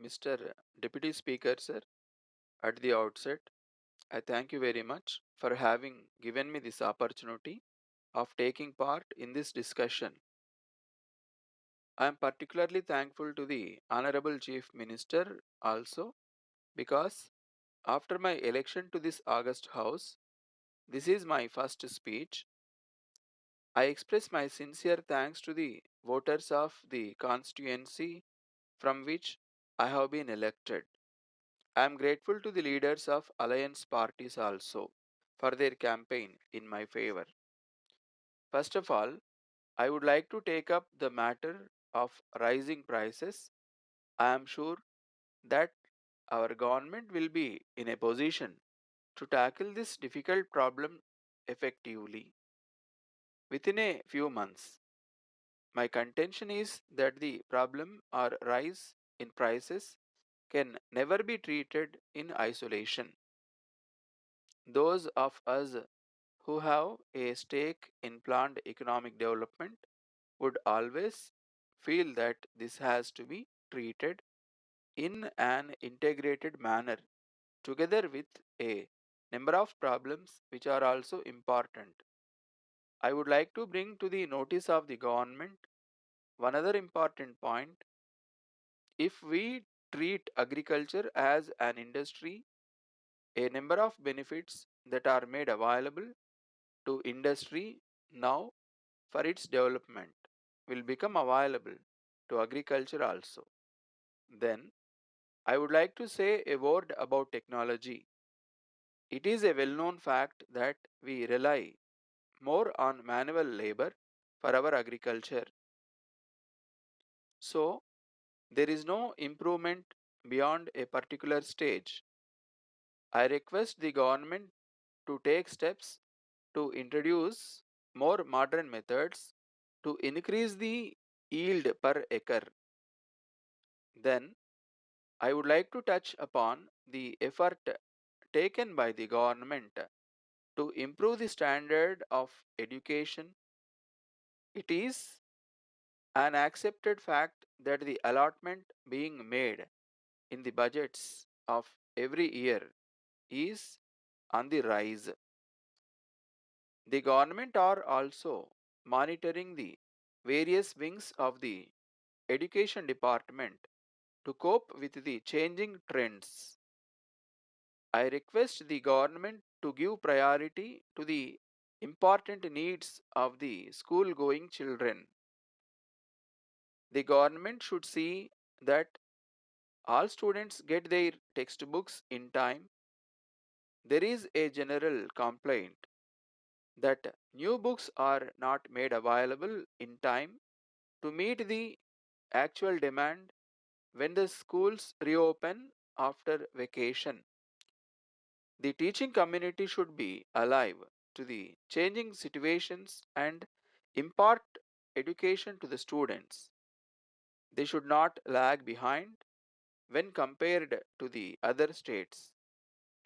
Mr. Deputy Speaker, sir, at the outset, I thank you very much for having given me this opportunity of taking part in this discussion. I am particularly thankful to the Honorable Chief Minister also because after my election to this August House, this is my first speech. I express my sincere thanks to the voters of the constituency from which I have been elected. I am grateful to the leaders of alliance parties also for their campaign in my favor. First of all, I would like to take up the matter of rising prices. I am sure that our government will be in a position to tackle this difficult problem effectively within a few months. My contention is that the problem or rise in prices can never be treated in isolation. Those of us who have a stake in planned economic development would always feel that this has to be treated in an integrated manner together with a number of problems which are also important. I would like to bring to the notice of the government one other important point. If we treat agriculture as an industry, a number of benefits that are made available to industry now for its development will become available to agriculture also. Then, I would like to say a word about technology. It is a well known fact that we rely more on manual labor for our agriculture. So, there is no improvement beyond a particular stage. I request the government to take steps to introduce more modern methods to increase the yield per acre. Then, I would like to touch upon the effort taken by the government to improve the standard of education. It is an accepted fact that the allotment being made in the budgets of every year is on the rise. The government are also monitoring the various wings of the education department to cope with the changing trends. I request the government to give priority to the important needs of the school going children. The government should see that all students get their textbooks in time. There is a general complaint that new books are not made available in time to meet the actual demand when the schools reopen after vacation. The teaching community should be alive to the changing situations and impart education to the students. They should not lag behind when compared to the other states.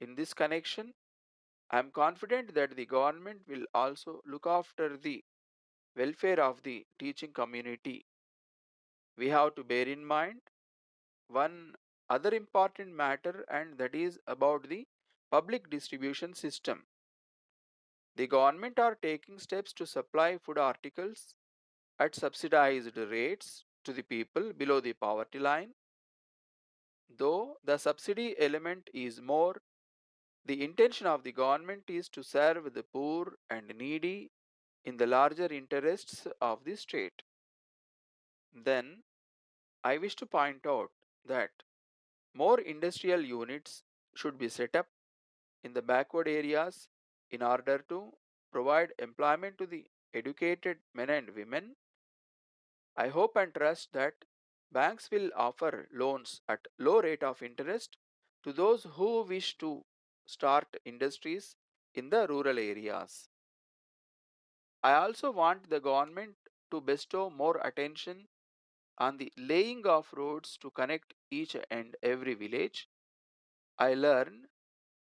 In this connection, I am confident that the government will also look after the welfare of the teaching community. We have to bear in mind one other important matter, and that is about the public distribution system. The government are taking steps to supply food articles at subsidized rates to the people below the poverty line. Though the subsidy element is more, the intention of the government is to serve the poor and needy in the larger interests of the state. Then, I wish to point out that more industrial units should be set up in the backward areas in order to provide employment to the educated men and women. I hope and trust that banks will offer loans at low rate of interest to those who wish to start industries in the rural areas. I also want the government to bestow more attention on the laying of roads to connect each and every village. I learn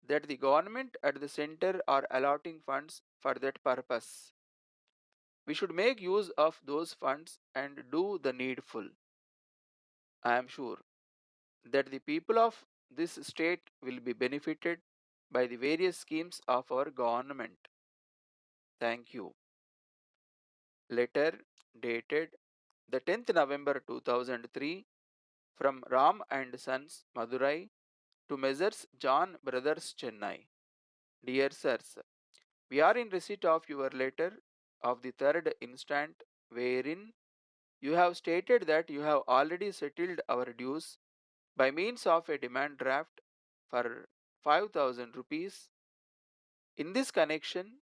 that the government at the center are allotting funds for that purpose. We should make use of those funds and do the needful. I am sure that the people of this state will be benefited by the various schemes of our government. Thank you. Letter dated the 10th November 2003 from Ram and Sons, Madurai, to Messrs. John Brothers, Chennai. Dear Sirs, we are in receipt of your letter of the 3rd instant, wherein you have stated that you have already settled our dues by means of a demand draft for 5,000 rupees. In this connection,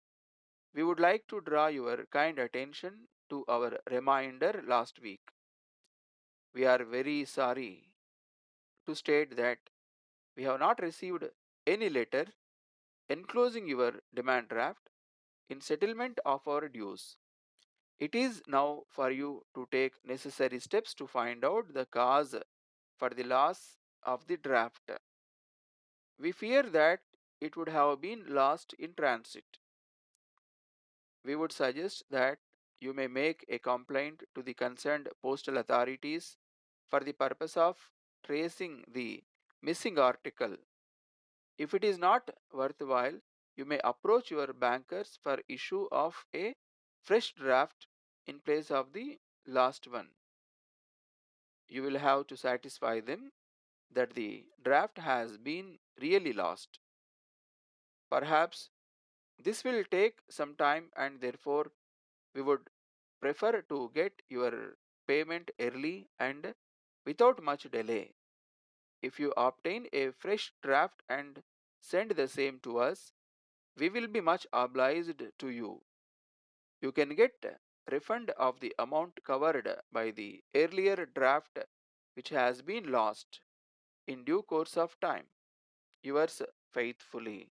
we would like to draw your kind attention to our reminder last week. We are very sorry to state that we have not received any letter enclosing your demand draft in settlement of our dues. It is now for you to take necessary steps to find out the cause for the loss of the draft. We fear that it would have been lost in transit. We would suggest that you may make a complaint to the concerned postal authorities for the purpose of tracing the missing article. If it is not worthwhile, you may approach your bankers for issue of a fresh draft in place of the last one. You will have to satisfy them that the draft has been really lost. Perhaps this will take some time, and therefore we would prefer to get your payment early and without much delay. If you obtain a fresh draft and send the same to us, we will be much obliged to you. You can get refund of the amount covered by the earlier draft which has been lost in due course of time. Yours faithfully.